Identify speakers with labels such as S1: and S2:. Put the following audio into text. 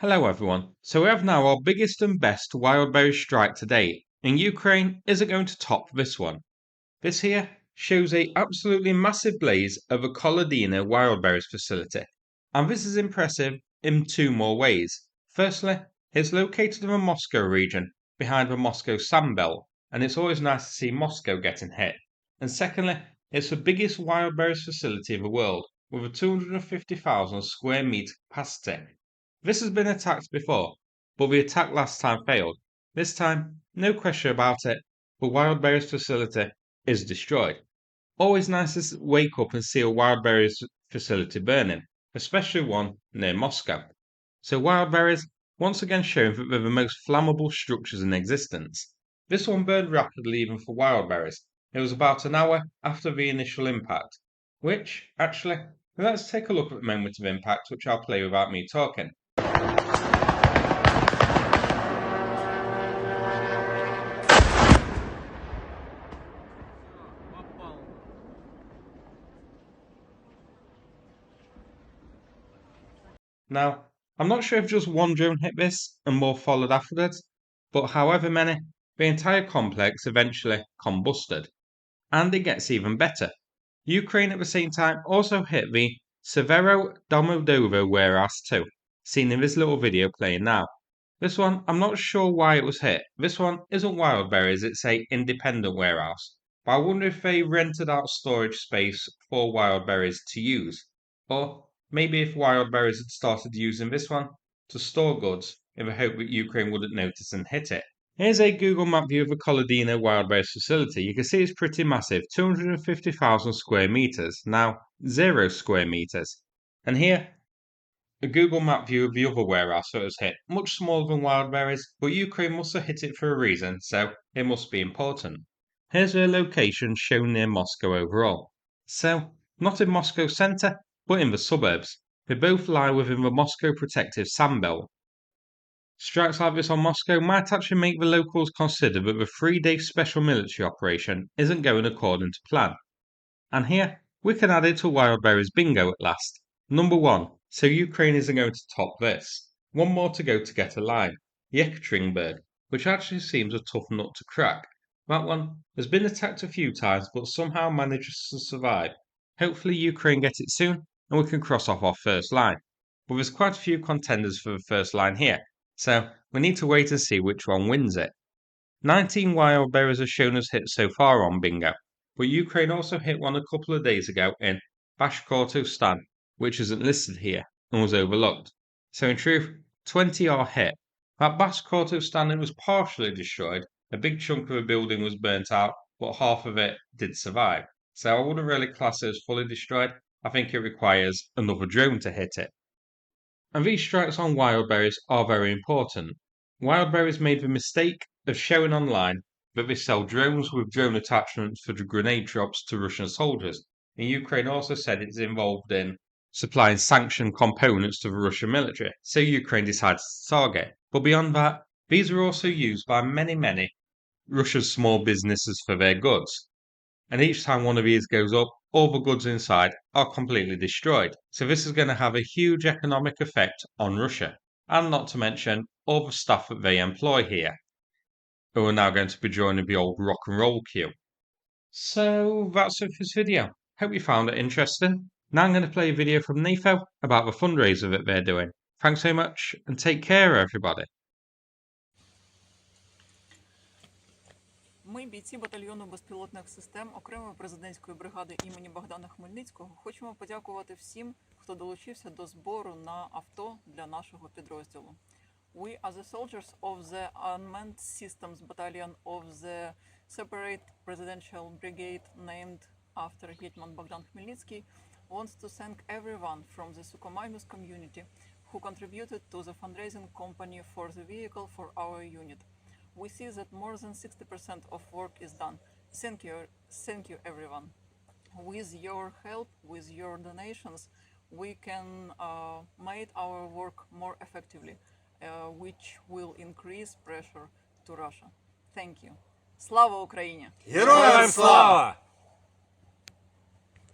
S1: Hello everyone. So we have now our biggest and best wildberry strike to date, and Ukraine isn't going to top this one. This here shows a absolutely massive blaze of a Koledino Wildberries facility, and this is impressive in two more ways. Firstly, it's located in the Moscow region, behind the Moscow sandbelt, and it's always nice to see Moscow getting hit. And secondly, it's the biggest wildberries facility in the world, with a 250,000 square metre capacity. This has been attacked before, but the attack last time failed. This time, no question about it, the Wildberries facility is destroyed. Always nice to wake up and see a Wildberries facility burning, especially one near Moscow. So Wildberries once again showing that they're the most flammable structures in existence. This one burned rapidly even for Wildberries. It was about an hour after the initial impact, which, actually, let's take a look at the moment of impact, which I'll play without me talking. Now, I'm not sure if just one drone hit this and more followed afterwards, but however many, the entire complex eventually combusted. And it gets even better. Ukraine at the same time also hit the Severo Domodovo warehouse too, seen in this little video playing now. This one, I'm not sure why it was hit. This one isn't Wildberries, it's a independent warehouse. But I wonder if they rented out storage space for Wildberries to use. Or maybe if Wildberries had started using this one to store goods in the hope that Ukraine wouldn't notice and hit it. Here's a Google Map view of the Koledino Wildberries facility. You can see it's pretty massive, 250,000 square meters, now 0 square meters. And here, a Google Map view of the other warehouse that was hit, much smaller than Wildberries, but Ukraine must have hit it for a reason, so it must be important. Here's their location shown near Moscow overall. So, not in Moscow centre, but in the suburbs. They both lie within the Moscow protective sandbelt. Strikes like this on Moscow might actually make the locals consider that the 3-day special military operation isn't going according to plan. And here, we can add it to Wildberries bingo at last. Number 1, so Ukraine isn't going to top this. One more to go to get a line, Yekaterinburg, which actually seems a tough nut to crack. That one has been attacked a few times but somehow manages to survive. Hopefully Ukraine get it soon and we can cross off our first line. But there's quite a few contenders for the first line here, so we need to wait and see which one wins it. 19 Wildberries are shown as hits so far on bingo, but Ukraine also hit one a couple of days ago in Bashkortostan, which isn't listed here and was overlooked. So in truth, 20 are hit. That Bashkortostan it was partially destroyed, a big chunk of a building was burnt out, but half of it did survive. So I wouldn't really class it as fully destroyed, I think it requires another drone to hit it. And these strikes on Wildberries are very important. Wildberries made the mistake of showing online that they sell drones with drone attachments for the grenade drops to Russian soldiers, and Ukraine also said it's involved in supplying sanctioned components to the Russian military, so Ukraine decided to target. But beyond that, these are also used by many Russia's small businesses for their goods. And each time one of these goes up, all the goods inside are completely destroyed. So this is going to have a huge economic effect on Russia, and not to mention all the staff that they employ here, who are now going to be joining the old rock and roll queue. So that's it for this video. Hope you found it interesting. Now I'm going to play a video from NAFO about the fundraiser that they're doing. Thanks so much and take care everybody.
S2: Ми, бійці батальйону безпілотних систем окремої президентської бригади імені Богдана Хмельницького, хочемо подякувати всім, хто долучився до збору на авто для нашого підрозділу. We are the soldiers of the Unmanned Systems Battalion of the separate presidential brigade named after Hetman Bogdan Khmelnytsky wants to thank everyone from the Sukhoi community who contributed to the fundraising company for the vehicle for our unit. We see that more than 60% of work is done. Thank you everyone. With your help, with your donations, we can make our work more effectively, which will increase pressure to Russia. Thank you. Слава Україні!
S3: Героям слава!